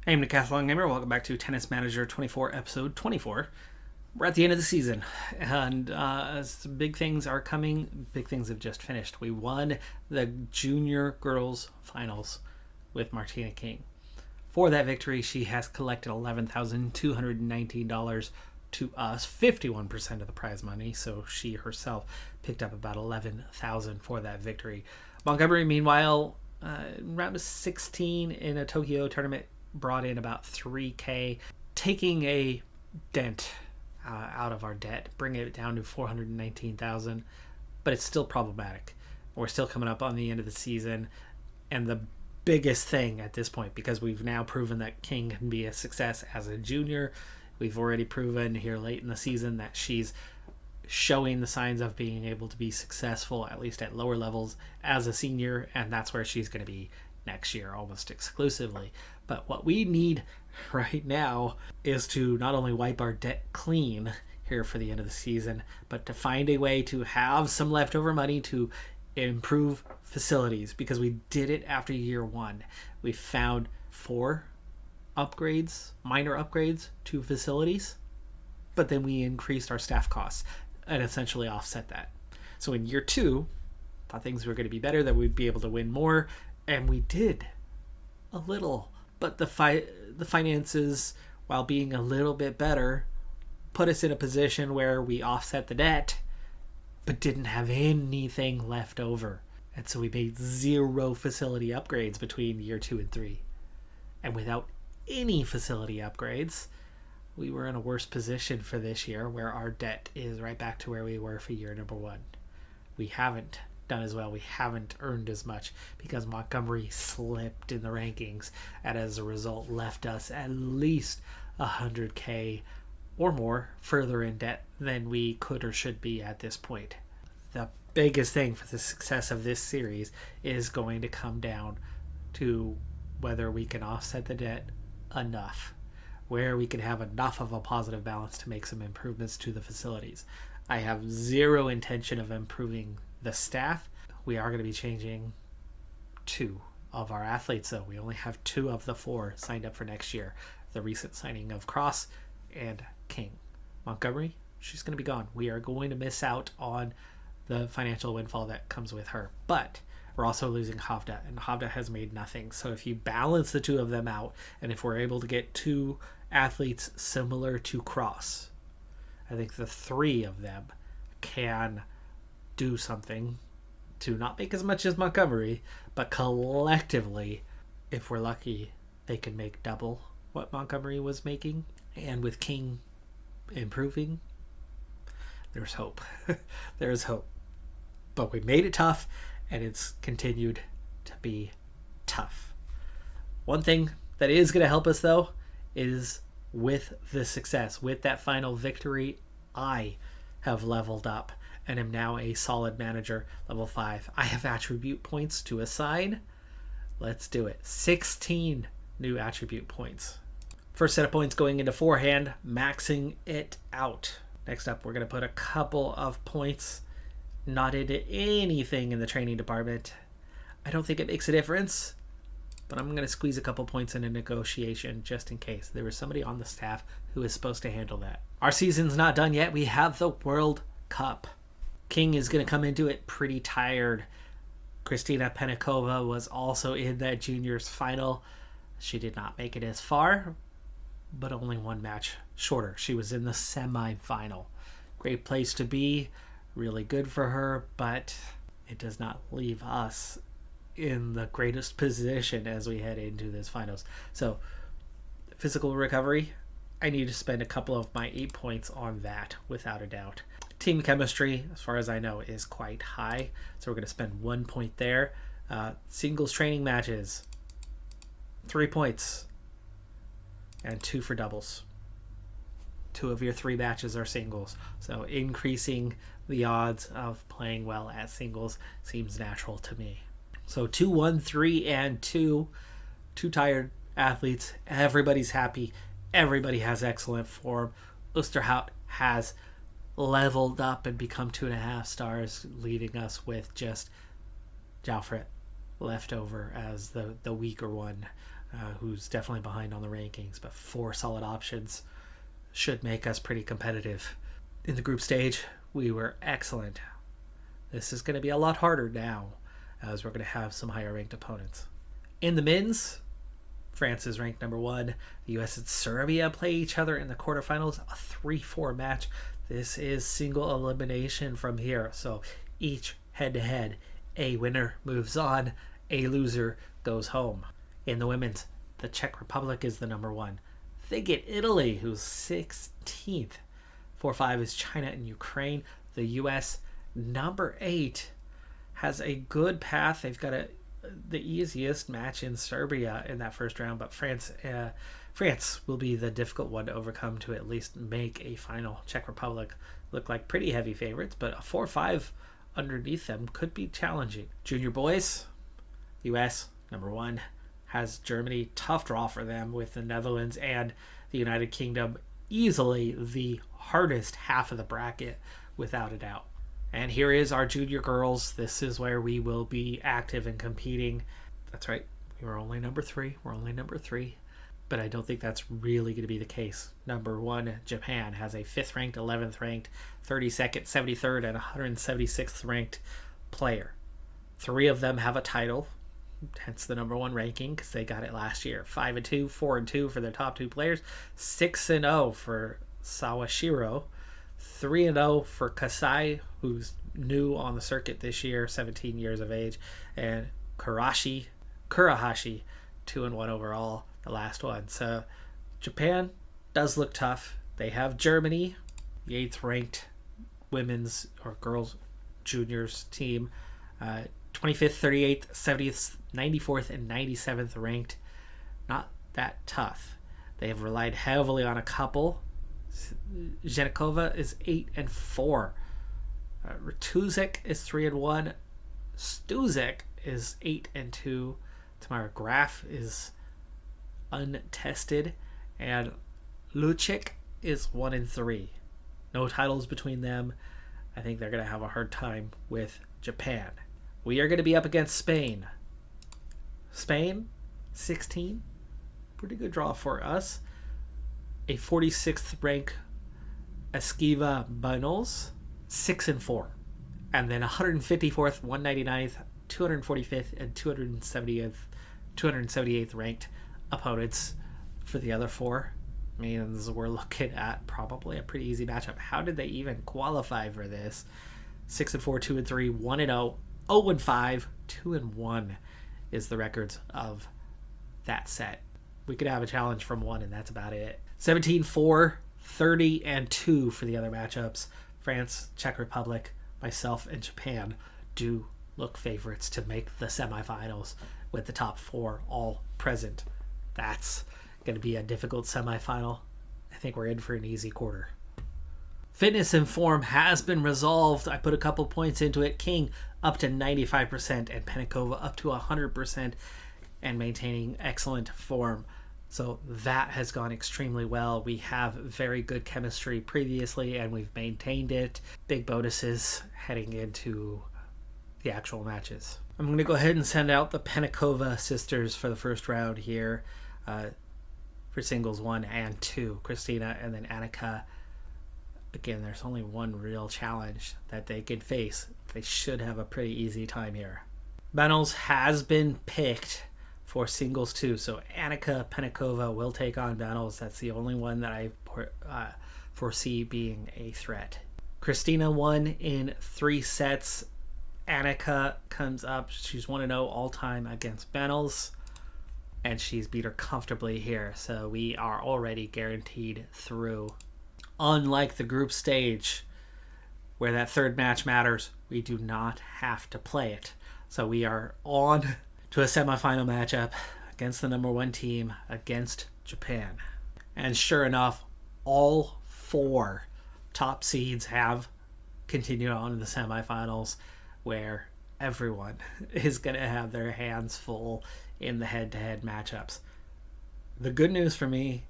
Hey, I'm Decathlon Gamer. Welcome back to Tennis Manager 24, episode 24. We're at the end of the season, and as big things are coming, big things have just finished. We won the junior girls finals with Martina King. For that victory, she has collected $11,219 to us, 51% of the prize money, so she herself picked up about $11,000 for that victory. Montgomery, meanwhile, round of 16 in a Tokyo tournament, brought in about 3K, taking a dent out of our debt, bringing it down to 419,000, but it's still problematic. We're still coming up on the end of the season, and the biggest thing at this point, because we've now proven that King can be a success as a junior, we've already proven here late in the season that she's showing the signs of being able to be successful, at least at lower levels, as a senior, and that's where she's going to be next year almost exclusively. But what we need right now is to not only wipe our debt clean here for the end of the season, but to find a way to have some leftover money to improve facilities, because we did it after year one. We found 4 upgrades, minor upgrades to facilities, but then we increased our staff costs and essentially offset that. So in year 2, thought things were going to be better, that we'd be able to win more, and we did a little. But the finances, while being a little bit better, put us in a position where we offset the debt, but didn't have anything left over. And so we made 0 facility upgrades between year 2 and 3. And without any facility upgrades, we were in a worse position for this year, where our debt is right back to where we were for year number 1. We haven't done as well. We haven't earned as much because Montgomery slipped in the rankings, and as a result left us at least 100K or more further in debt than we could or should be at this point. The biggest thing for the success of this series is going to come down to whether we can offset the debt enough, where we can have enough of a positive balance to make some improvements to the facilities. I have 0 intention of improving the staff. We are going to be changing 2 of our athletes, though. We only have 2 of the 4 signed up for next year. The recent signing of Cross and King. Montgomery, she's going to be gone. We are going to miss out on the financial windfall that comes with her. But we're also losing Havda, and Havda has made nothing. So if you balance the 2 of them out, and if we're able to get 2 athletes similar to Cross, I think the 3 of them can do something to not make as much as Montgomery, but collectively, if we're lucky, they can make double what Montgomery was making. And with King improving, there's hope. There's hope. But we made it tough, and it's continued to be tough. One thing that is going to help us, though, is with the success, with that final victory, I have leveled up and am now a solid manager, level 5. I have attribute points to assign. Let's do it. 16 new attribute points. First set of points going into forehand, maxing it out. Next up, we're going to put a couple of points not into anything in the training department. I don't think it makes a difference, but I'm going to squeeze a couple points in a negotiation just in case. There was somebody on the staff who is supposed to handle that. Our season's not done yet. We have the World Cup. King is going to come into it pretty tired. Kristina Penikova was also in that juniors final. She did not make it as far, but only 1 match shorter. She was in the semi-final. Great place to be. Really good for her, but it does not leave us in the greatest position as we head into this finals. So, physical recovery, I need to spend a couple of my 8 points on that, without a doubt. Team chemistry, as far as I know, is quite high, so we're going to spend 1 point there. Singles training matches, 3 points, and 2 for doubles. 2 of your 3 matches are singles, so increasing the odds of playing well at singles seems natural to me. So 2, 1, 3, and 2. 2 tired athletes. Everybody's happy. Everybody has excellent form. Oosterhout has leveled up and become 2.5 stars, leaving us with just Joufret left over as the weaker one. who's definitely behind on the rankings, but 4 solid options should make us pretty competitive. In the group stage, we were excellent. This is going to be a lot harder now, as we're going to have some higher ranked opponents. In the men's, France is ranked number 1. The US and Serbia play each other in the quarterfinals, a 3-4 match. This is single elimination from here, so each head-to-head, a winner moves on, a loser goes home. In the women's, the Czech Republic is the number 1. They get Italy, who's 16th. 4-5 is China and Ukraine. The US, number 8, has a good path. They've got the easiest match in Serbia in that first round, but France will be the difficult one to overcome to at least make a final. Czech Republic look like pretty heavy favorites, but a 4-5 underneath them could be challenging. Junior boys, US, number 1, has Germany. Tough draw for them with the Netherlands and the United Kingdom. Easily the hardest half of the bracket, without a doubt. And here is our junior girls. This is where we will be active and competing. That's right. We were only number 3. We're only number 3. But I don't think that's really going to be the case. Number 1, Japan, has a 5th ranked, 11th ranked, 32nd, 73rd, and 176th ranked player. 3 of them have a title, hence the number 1 ranking, because they got it last year. 5-2, 4-2 for their top 2 players. 6-0 for Sawashiro. 3-0 for Kasai, who's new on the circuit this year, 17 years of age. And Kurahashi, 2-1 overall, the last one. So Japan does look tough. They have Germany, the 8th ranked women's or girls juniors team. 25th, 38th, 70th, 94th, and 97th ranked. Not that tough. They have relied heavily on a couple. Zhenikova is 8-4. Rtuzek is 3-1. Stuzek is 8-2. Tamara Graf is untested, and Lucic is 1-3. No titles between them. I think they're going to have a hard time with Japan. We are going to be up against Spain. Spain, 16. Pretty good draw for us. A 46th rank Esquiva Banols, 6-4. And then 154th, 199th, 245th, and 278th ranked opponents for the other 4. Means we're looking at probably a pretty easy matchup. How did they even qualify for this? 6-4, 2-3, 1-0, 0-5, 2-1 is the records of that set. We could have a challenge from 1, and that's about it. 17-4, 30-2 for the other matchups. France, Czech Republic, myself, and Japan do look favorites to make the semifinals with the top 4 all present. That's going to be a difficult semifinal. I think we're in for an easy quarter. Fitness and form has been resolved. I put a couple points into it. King up to 95% and Penikova up to 100% and maintaining excellent form. So that has gone extremely well. We have very good chemistry previously and we've maintained it. Big bonuses heading into the actual matches. I'm going to go ahead and send out the Penikova sisters for the first round here for singles 1 and 2. Christina and then Annika. Again, there's only one real challenge that they can face. They should have a pretty easy time here. Benels has been picked for singles 2, so Annika Penikova will take on Benels. That's the only one that I foresee being a threat. Christina won in 3 sets. Annika comes up. She's 1-0 all time against Benels, and she's beat her comfortably here, so we are already guaranteed through. Unlike the group stage, where that third match matters, we do not have to play it. So we are on to a semifinal matchup against the number 1 team, against Japan. And sure enough, all 4 top seeds have continued on to the semifinals, where everyone is going to have their hands full in the head-to-head matchups. The good news for me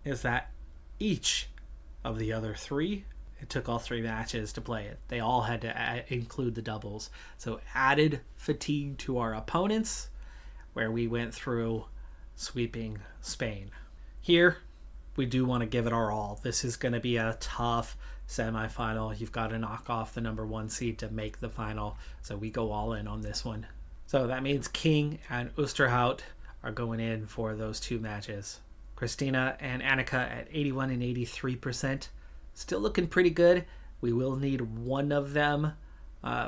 is that each of the other 3, it took all 3 matches to play it. They all had to include the doubles. So added fatigue to our opponents, where we went through sweeping Spain. Here, we do want to give it our all. This is going to be a tough semifinal. You've got to knock off the number 1 seed to make the final. So we go all in on this one. So that means King and Oosterhout are going in for those 2 matches. Christina and Annika at 81 and 83%. Still looking pretty good. We will need one of them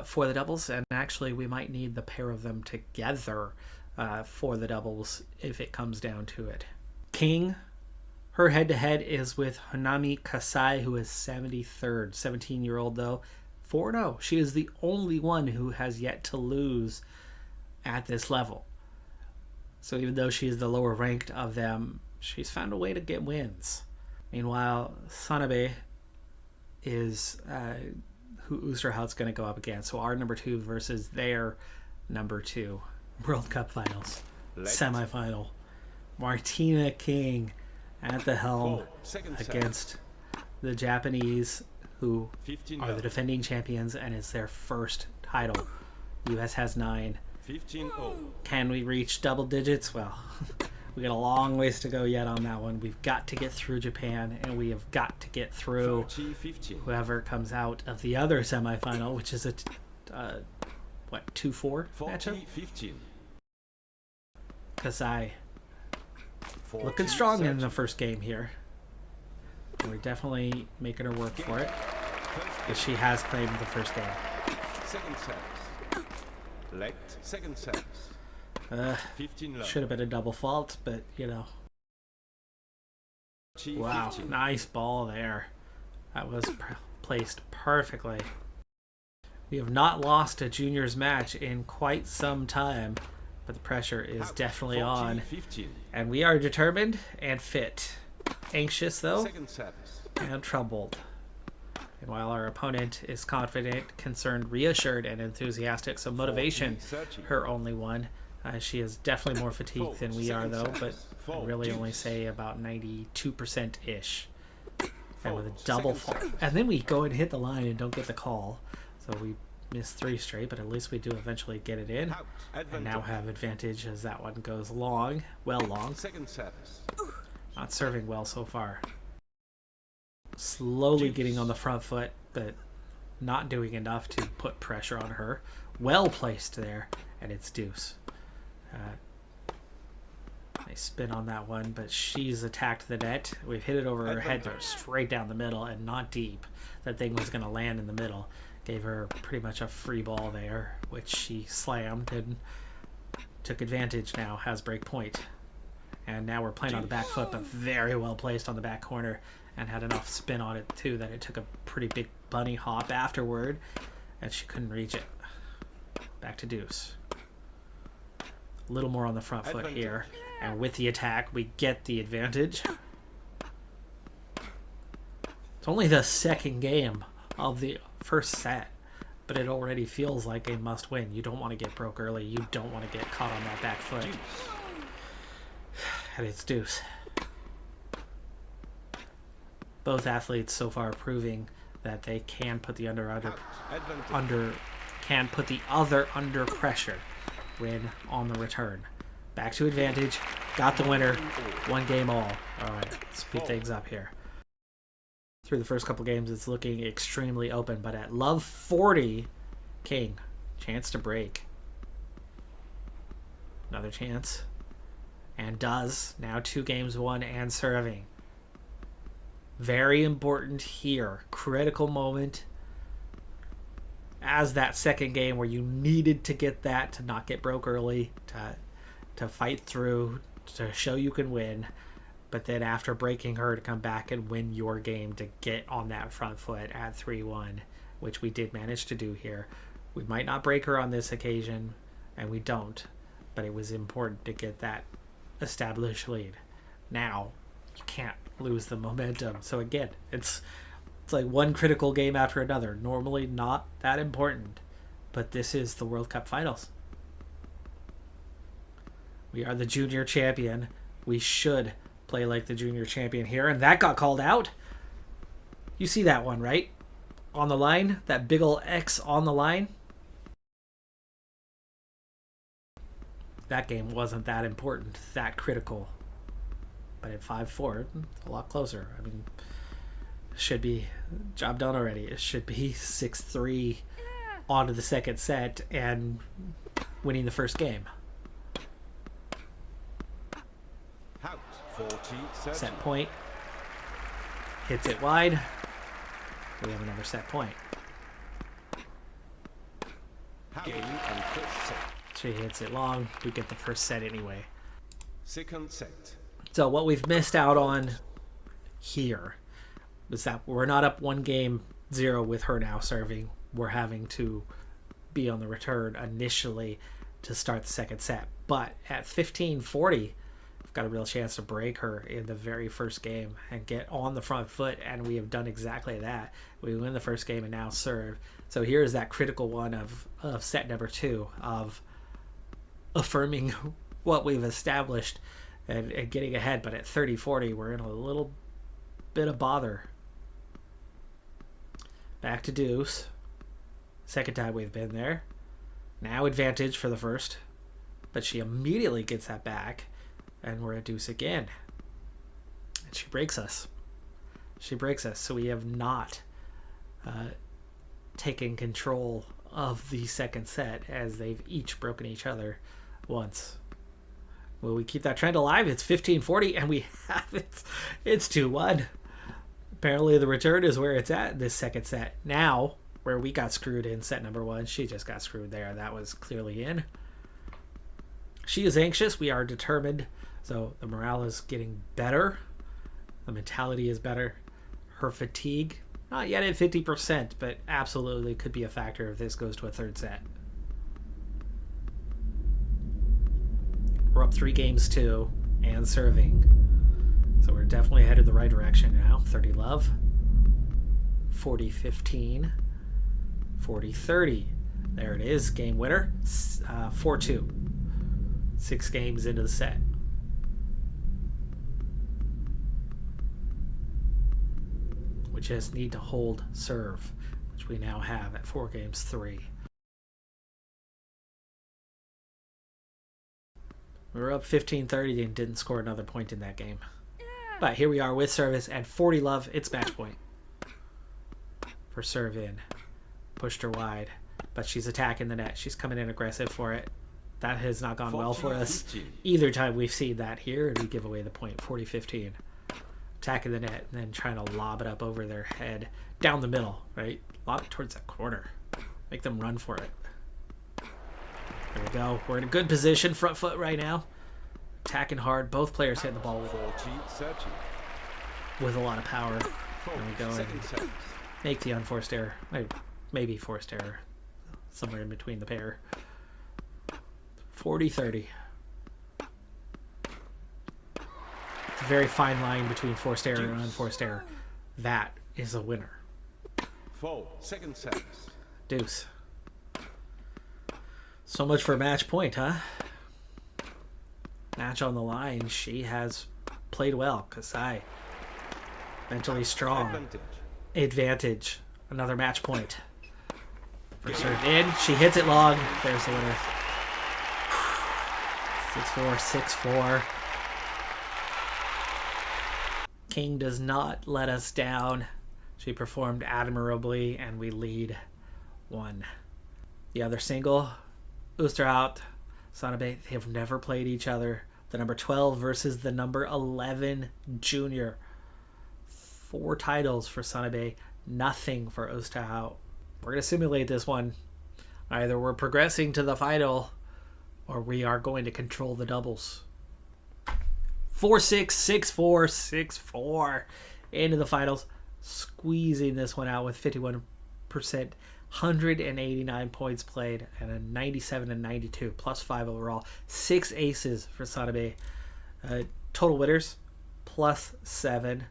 for the doubles. And actually, we might need the pair of them together for the doubles if it comes down to it. King, her head-to-head is with Hanami Kasai, who is 73rd. 17-year-old, though. 4-0. She is the only one who has yet to lose at this level. So even though she is the lower ranked of them, she's found a way to get wins. Meanwhile, Sanabe is who Oosterhout's going to go up against. So our number 2 versus their number 2. World Cup Finals. Semifinal. Martina King at the helm against the Japanese, who are the defending champions, and it's their first title. US has 9. 15-0. Can we reach double digits? Well, we got a long ways to go yet on that one. We've got to get through Japan, and we have got to get through 40-15. whoever comes out of the other semifinal, which is a 2-4 matchup. 40-15. Kasai looking strong in the first game here. We're definitely making her work for it, because she has claimed the first game. Second service. Left. Second service. 15 love. Should have been a double fault, but you know. Wow, 15. nice ball there. That was placed perfectly. We have not lost a juniors match in quite some time, but the pressure is definitely on. 15. And we are determined and fit. Anxious, though, Second service. and troubled. And while our opponent is confident, concerned, reassured, and enthusiastic, so motivation, her only one. She is definitely more fatigued than we are, though, but I'd really only say about 92%-ish. And with a double fall. And then we go and hit the line and don't get the call. So we missed 3 straight, but at least we do eventually get it in. And now have advantage as that one goes long. Well long. Second service. Not serving well so far. Slowly getting on the front foot, but not doing enough to put pressure on her. Well placed there, and it's deuce. Nice spin on that one, but she's attacked the net. We've hit it over her head, but straight down the middle and not deep. That thing was going to land in the middle. Gave her pretty much a free ball there, which she slammed and took advantage now. Has break point. And now we're playing on the back foot, but very well placed on the back corner, and had enough spin on it too that it took a pretty big bunny hop afterward, and she couldn't reach it. Back to deuce. A little more on the front foot here, and with the attack we get the advantage. It's only the second game of the first set, but it already feels like a must win. You don't want to get broke early. You don't want to get caught on that back foot. And it's deuce. Both athletes so far proving that they can put the can put the other under pressure when on the return. Back to advantage. Got the winner. 1 game all. Alright, let's speed things up here. Through the first couple games, it's looking extremely open, but at love 40, King. Chance to break. Another chance. And does. Now 2 games won and serving. Very important here. Critical moment. As that second game where you needed to get that to not get broke early, to fight through, to show you can win. But then after breaking her, to come back and win your game to get on that front foot at 3-1, which we did manage to do here. We might not break her on this occasion, and we don't, but it was important to get that established lead. Now, you can't lose the momentum. So again, it's like one critical game after another. Normally not that important, but this is the World Cup Finals. We are the junior champion. We should play like the junior champion here, and that got called out. You see that one, right? On the line, that big ol' X on the line. that game wasn't that important, that critical. But at 5-4, it's a lot closer. I mean, should be job done already. It should be 6-3 on to the second set and winning the first game. Out. 40, 30. Set point. Hits it wide. We have another set point. Game and first set. She hits it long. We get the first set anyway. Second set. So what we've missed out on here is that we're not up 1-0 with her now serving. We're having to be on the return initially to start the second set. But at 15-40, we've got a real chance to break her in the very first game and get on the front foot, and we have done exactly that. We win the first game and now serve. So here's that critical one of set number 2 of affirming what we've established and getting ahead. But at 30-40, we're in a little bit of bother. Back to deuce. Second time we've been there. Now advantage for the first. But she immediately gets that back. And we're at deuce again. And she breaks us. She breaks us. So we have not taken control of the second set, as they've each broken each other once. Will we keep that trend alive? It's 15-40 and we have it. It's 2-1. Apparently the return is where it's at in this second set. Now, where we got screwed in set number 1, she just got screwed there. That was clearly in. She is anxious. We are determined. So the morale is getting better. The mentality is better. Her fatigue, not yet at 50%, but absolutely could be a factor if this goes to a third set. We're up 3-2 and serving. So we're definitely headed the right direction now. 30 love. 40-15. 40-30. There it is. Game winner. 4-2. 6 games into the set. We just need to hold serve, which we now have at 4-3. We were up 15-30 and didn't score another point in that game. But here we are with service at 40 love. It's match point. For serve in. Pushed her wide. But she's attacking the net. She's coming in aggressive for it. That has not gone well for us either time we've seen that here. And we give away the point. 40-15. Attacking the net and then trying to lob it up over their head. Down the middle, right? Lob it towards that corner. Make them run for it. There we go. We're in a good position. Front foot right now. Attacking hard. Both players hitting the ball with a lot of power. There we go. And make the unforced error. Maybe forced error. Somewhere in between the pair. 40-30. It's a very fine line between forced error and unforced error. That is a winner. 4 second sets. Deuce. So much for match point, huh? Match on the line. She has played well. Kasai. Mentally strong. Advantage. Another match point. First serve in. She hits it long. There's the winner. 6-4, 6-4. King does not let us down. She performed admirably, and we lead 1. The other single, Oosterhout, Sanabe, they have never played each other. The number 12 versus the number 11 junior. 4 titles for Sanabe, nothing for Oosterhout. We're going to simulate this one. Either we're progressing to the final, or we are going to control the doubles. 4-6, 6-4, 6-4 into the finals. Squeezing this one out with 51%, 189 points played, and a 97-92, plus 5 overall. 6 aces for Sanabe. Total winners, plus 7.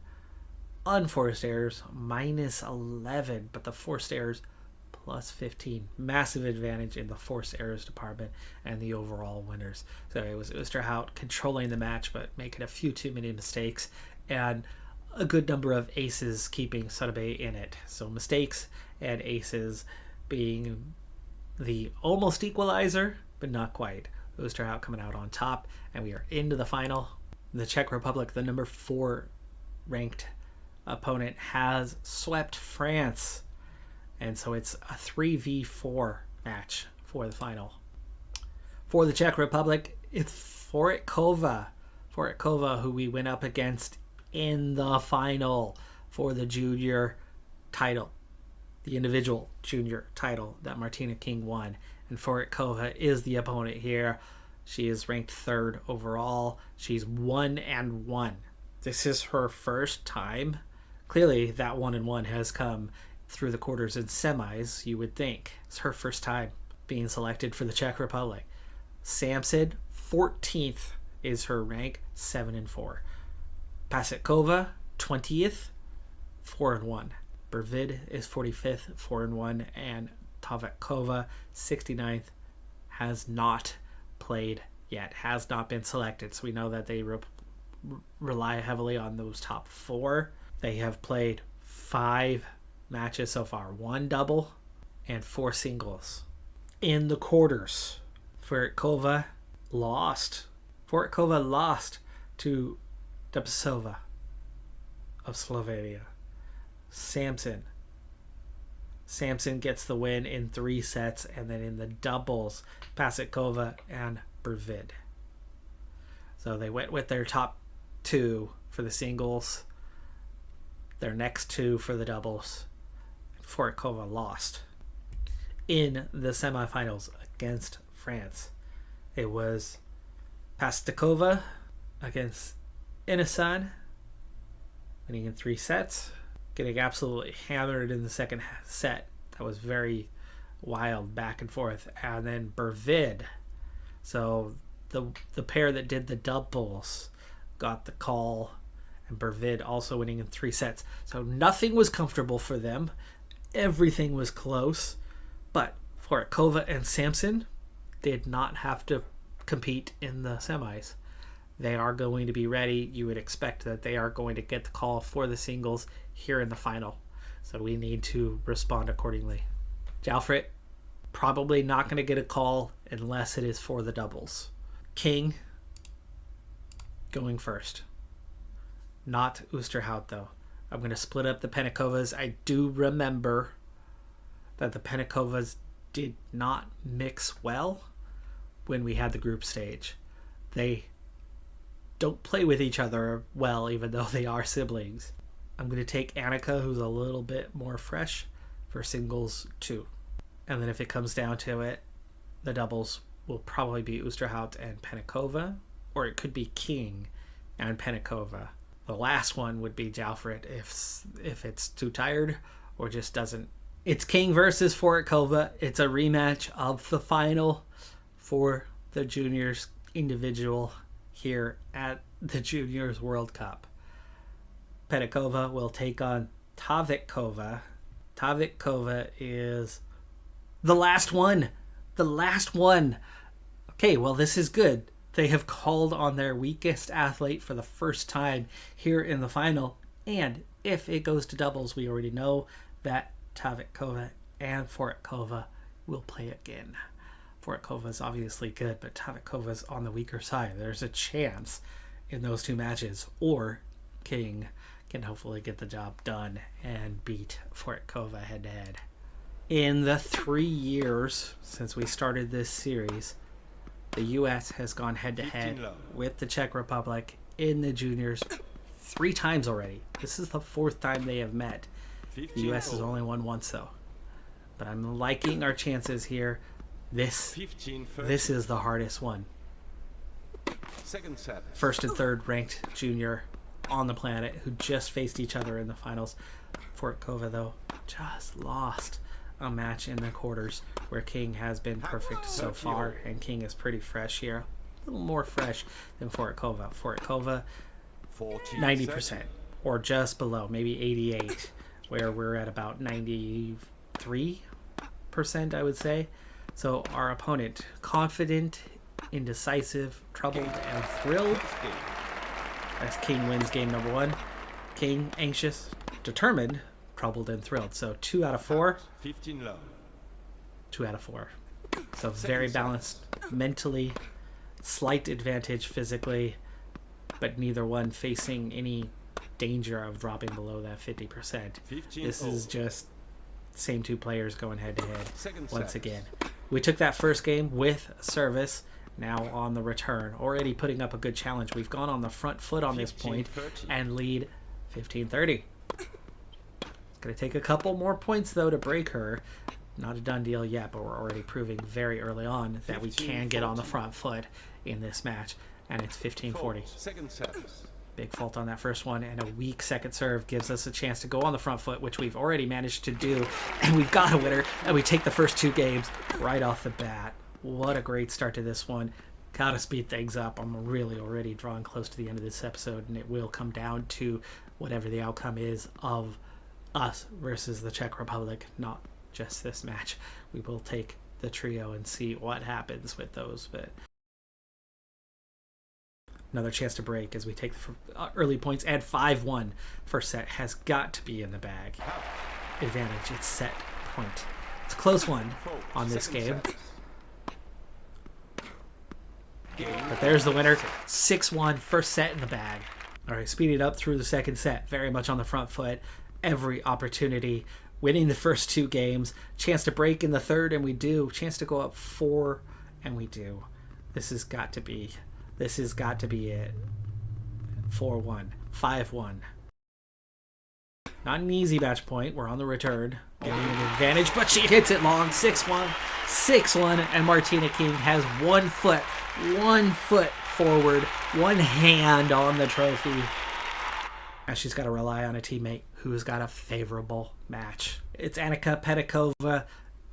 Unforced errors, minus 11, but the forced errors, plus 15. Massive advantage in the forced errors department and the overall winners. So it was Oosterhout controlling the match, but making a few too many mistakes, and a good number of aces keeping Sanabe in it. So mistakes and aces being the almost equalizer, but not quite. Oosterhout coming out on top, and we are into the final. The Czech Republic, the number 4 ranked opponent, has swept France, and so it's a 3v4 match for the final. For the Czech Republic, it's Foretkova, who we went up against in the final for the junior title, the individual junior title that Martina King won. And Foretkova is the opponent here. She is ranked 3rd overall. She's 1-1. This is her first time. Clearly, that 1-1 has come through the quarters and semis, you would think. It's her first time being selected for the Czech Republic. Samson, 14th is her rank, 7-4. Pasetkova, 20th, 4-1. Bervid is 45th, 4-1, and Tavetkova, 69th, has not played yet, has not been selected. So we know that they rely heavily on those top 4. They have played 5 matches so far, 1 double and 4 singles. In the quarters, Foretkova lost to Dubsova of Slovenia. Samson gets the win in 3 sets, and then in the doubles, Pasetkova and Bervid. So they went with their top 2 for the singles, their next 2 for the doubles. Foretkova lost. In the semifinals against France, it was Pasetkova against Inisan, winning in 3 sets, getting absolutely hammered in the second set. That was very wild back and forth. And then Bervid, so the pair that did the doubles got the call, and Bervid also winning in 3 sets. So nothing was comfortable for them. Everything was close. But Foretkova and Samson did not have to compete in the semis. They are going to be ready. You would expect that they are going to get the call for the singles here in the final. So we need to respond accordingly. Jalfrit, probably not going to get a call unless it is for the doubles. King, going first. Not Oosterhout, though. I'm going to split up the Penikovas. I do remember that the Penikovas did not mix well when we had the group stage. They don't play with each other well, even though they are siblings. I'm going to take Annika, who's a little bit more fresh, for singles 2. And then if it comes down to it, the doubles will probably be Oosterhout and Penikova, or it could be King and Penikova. The last one would be Jalfrit if it's too tired or just doesn't. It's King versus Foretkova. It's a rematch of the final for the juniors individual here at the Juniors World Cup. Penikova will take on Tavetkova. Tavetkova is the last one. The last one. Okay, well, this is good. They have called on their weakest athlete for the first time here in the final. And if it goes to doubles, we already know that Tavetkova and Foretkova will play again. Foretkova is obviously good, but Tavetkova is on the weaker side. There's a chance in those 2 matches, or King can hopefully get the job done and beat Foretkova head-to-head. In the 3 years since we started this series, the U.S. has gone head-to-head with the Czech Republic in the juniors 3 times already. This is the 4th time they have met. The U.S. has only won once, though. But I'm liking our chances here. This is the hardest one. Second set. 1st and 3rd ranked junior on the planet who just faced each other in the finals. Foretkova, though, just lost a match in the quarters where King has been perfect so far, and King is pretty fresh here. A little more fresh than Foretkova. Foretkova, 90%, or just below, maybe 88, where we're at about 93%, I would say. So our opponent, confident, indecisive, troubled, and thrilled, as King wins game number 1. King, anxious, determined, troubled, and thrilled. So 2 out of 4. 15 low. 2 out of 4. So very balanced mentally slight advantage physically, but neither one facing any danger of dropping below that 50%. This is just same two players going head to head once again. We took that first game with service. Now on the return, already putting up a good challenge. We've gone on the front foot on this point and lead 15-30. It's going to take a couple more points, though, to break her. Not a done deal yet, but we're already proving very early on that we can get on the front foot in this match. And it's 15-40. Second service. Big fault on that first one, and a weak second serve gives us a chance to go on the front foot, which we've already managed to do. And we've got a winner, and we take the first two games right off the bat. What a great start to this one. Gotta speed things up. I'm really already drawing close to the end of this episode, and it will come down to whatever the outcome is of us versus the Czech Republic, not just this match. We will take the trio and see what happens with those. But another chance to break as we take the early points, and 5-1 first set has got to be in the bag. Advantage, it's set point. It's a close one on this game. But there's the winner. 6-1, first set in the bag. All right, speeding up through the second set. Very much on the front foot. Every opportunity. Winning the first two games. Chance to break in the third, and we do. Chance to go up 4, and we do. This has got to be it. 4-1. 5-1. Not an easy match point. We're on the return. Getting an advantage, but she hits it long. 6-1. 6-1, and Martina King has 1 foot forward, 1 hand on the trophy. And she's got to rely on a teammate who's got a favorable match. It's Annika Petikova.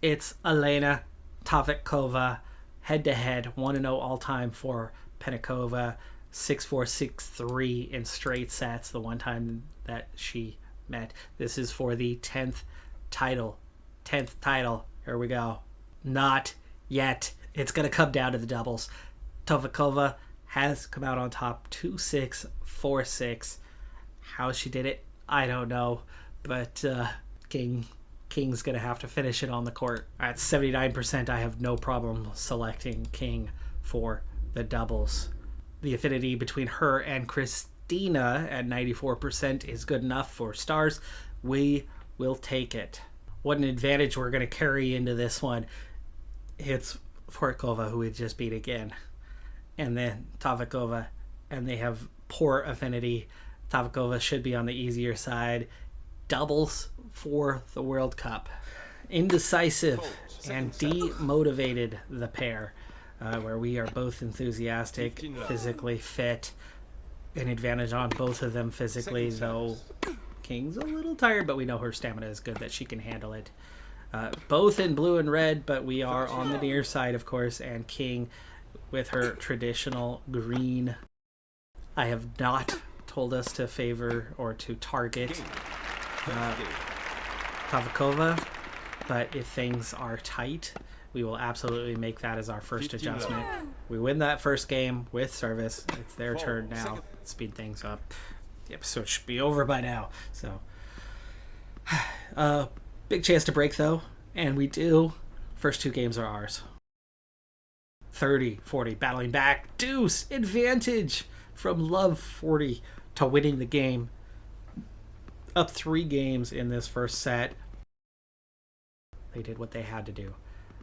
It's Elena Tavikova. Head-to-head, 1-0 all-time for Petikova. 6-4, 6-3 in straight sets, the one time that she met. This is for the 10th title. 10th title. Here we go. Not yet. It's going to come down to the doubles. Tavikova has come out on top 2-6, 4-6. How she did it, I don't know. But King's going to have to finish it on the court. At 79%, I have no problem selecting King for the doubles. The affinity between her and Christina at 94% is good enough for stars. We will take it. What an advantage we're going to carry into this one. It's Forkova, who we just beat again. And then Tavikova, and they have poor affinity. Tavikova should be on the easier side. Doubles for the World Cup. Indecisive and demotivated, the pair, where we are both enthusiastic, physically fit. An advantage on both of them physically, though King's a little tired, but we know her stamina is good, that she can handle it. Both in blue and red, but we are on the near side, of course, and King with her traditional green. I have not told us to favor or to target Tavikova, but if things are tight, we will absolutely make that as our first adjustment. We win that first game with service. It's their turn now. Speed things up. The episode should be over by now. So, big chance to break, though, and we do. First two games are ours. 30-40, battling back. Deuce, advantage from love 40 to winning the game. Up 3 games in this first set. They did what they had to do.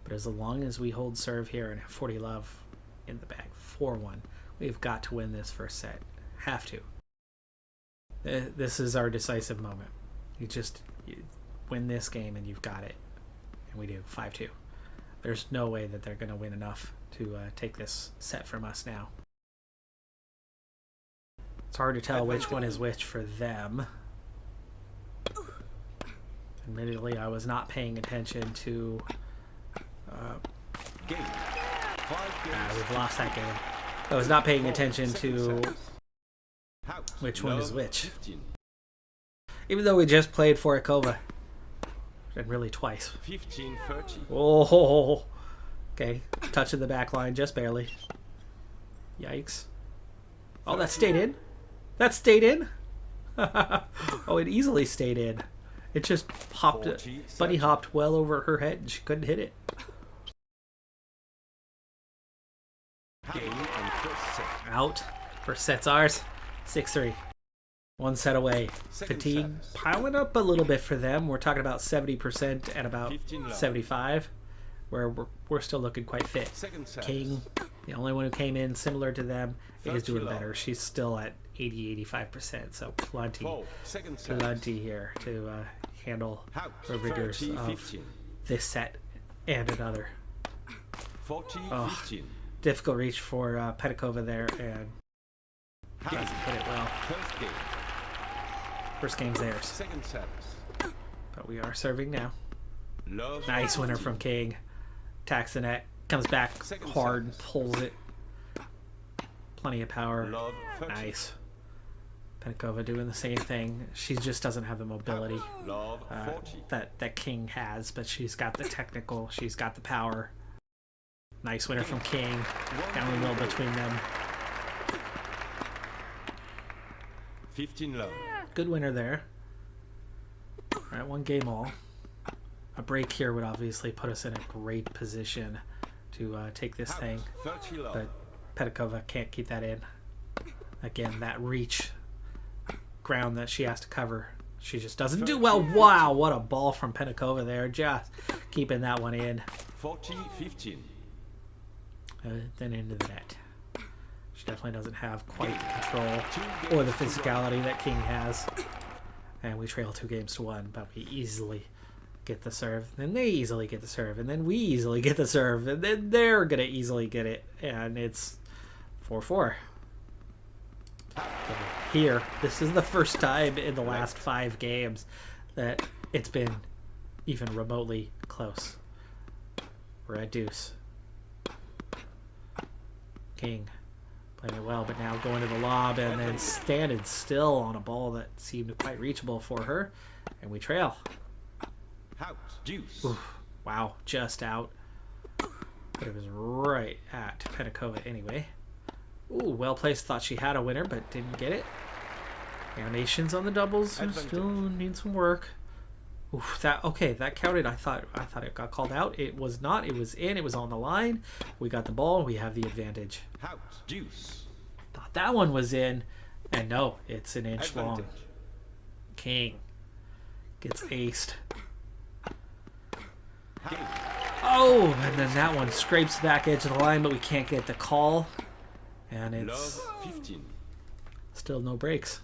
But as long as we hold serve here and have 40 love in the bag, 4-1, we've got to win this first set. Have to. This is our decisive moment. You win this game and you've got it. And we do. 5-2. There's no way that they're going to win enough to take this set from us now. It's hard to tell which one is which for them. Admittedly, I was not paying attention to... we've lost that game. I was not paying attention to which one is which. Even though we just played Forikova. And really twice. 15-30. Oh, okay. Touch of the back line, just barely. Yikes. Oh, that stayed in? That stayed in? Oh, it easily stayed in. It just hopped, bunny hopped well over her head and she couldn't hit it. Game and first set. Out. First set's ours. 6-3. One set away. Second Fatigue service. piling up a little bit for them. We're talking about 70% and about 15 love. 75, where we're still looking quite fit. Second set. King, the only one who came in similar to them, is 30 doing love. better. She's still at 80-85%, so plenty, 4. Second set. plenty here to handle House. the rigors 30, of 15. this set and another. 40, Oh. 15. Difficult reach for Petikova there, and House. doesn't hit it well. First game. First game's theirs, Second service. but we are serving now. Love. Nice winner 15. from King. Attacks the net, comes back Second hard, service. pulls it. Plenty of power. Love. 30. Nice. Petikova doing the same thing. She just doesn't have the mobility Love. 40. that King has, but she's got the technical, she's got the power. Nice winner from King. Down the middle between them. 15 love. Good winner there. Alright, one game all. A break here would obviously put us in a great position to take this thing, 30 love. but Petikova can't keep that in. Again, that reach ground that she has to cover, she just doesn't do well. Wow, what a ball from Petikova there, just keeping that one in. 40, 15. Then into the net. She definitely doesn't have quite the control or the physicality that King has. And we trail 2-1, but we easily get the serve. Then they easily get the serve. And then we easily get the serve. And then they're going to easily get it. And it's 4-4. Here, this is the first time in the last 5 games that it's been even remotely close. We're at deuce. King playing it well, but now going to the lob and then standing still on a ball that seemed quite reachable for her, and we trail. House. Deuce. Oof, wow, just out. But it was right at Petikova anyway. Ooh, well placed. Thought she had a winner, but didn't get it. Animations on the doubles still need some work. Oof, that counted. I thought it got called out. It was not. It was in. It was on the line. We got the ball. We have the advantage. House. Deuce. Thought that one was in, and no, it's an inch long. Advantage. King gets aced. Game. Oh, and then that one scrapes the back edge of the line, but we can't get the call. And it's Love. 15. still no breaks.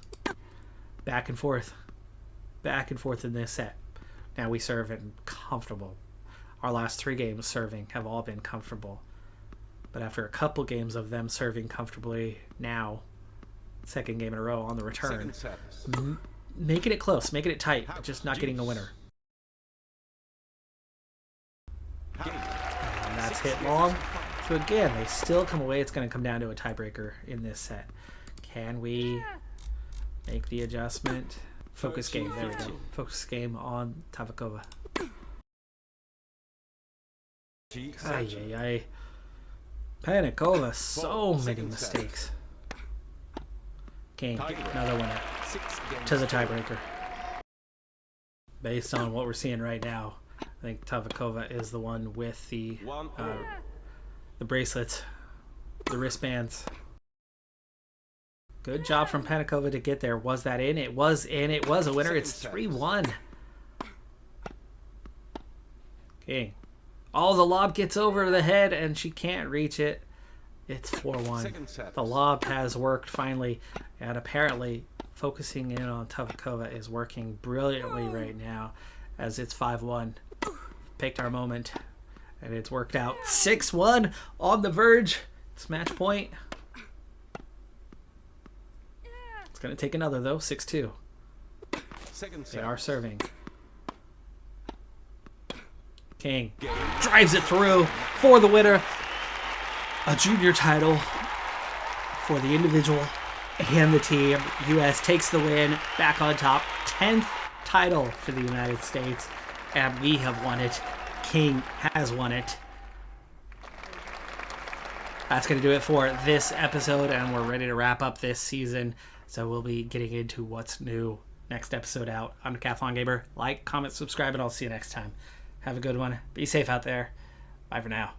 Back and forth. Back and forth in this set. Now we serve and comfortable. Our last 3 games serving have all been comfortable. But after a couple games of them serving comfortably, now, second game in a row on the return, Second service. making it close, making it tight, but just not getting a winner. Game. And that's hit long. So again, they still come away. It's going to come down to a tiebreaker in this set. Can we make the adjustment? Focus game. There we go. Focus game on Tavakova. Ay, ay, ay. Petikova, so many Second set. mistakes. King, another winner. 6 games. To the tiebreaker. Based on what we're seeing right now, I think Tavakova is the one with the 1 the bracelets, the wristbands. Good job from Petikova to get there. Was that in? It was in. It was a winner. It's 3-1. King. Oh, the lob gets over the head and she can't reach it. It's 4-1. Second set. The lob has worked finally, and apparently focusing in on Tavakova is working brilliantly right now, as it's 5-1. Picked our moment, and it's worked out. 6-1 on the verge. It's match point. It's going to take another, though. 6-2. Second They set. are serving. King drives it through for the winner. A junior title for the individual and the team. U.S. takes the win, back on top. 10th title for the United States, and we have won it. King has won it. That's going to do it for this episode, and we're ready to wrap up this season. So we'll be getting into what's new next episode out. I'm Decathlon Gamer. Like, comment, subscribe, and I'll see you next time. Have a good one. Be safe out there. Bye for now.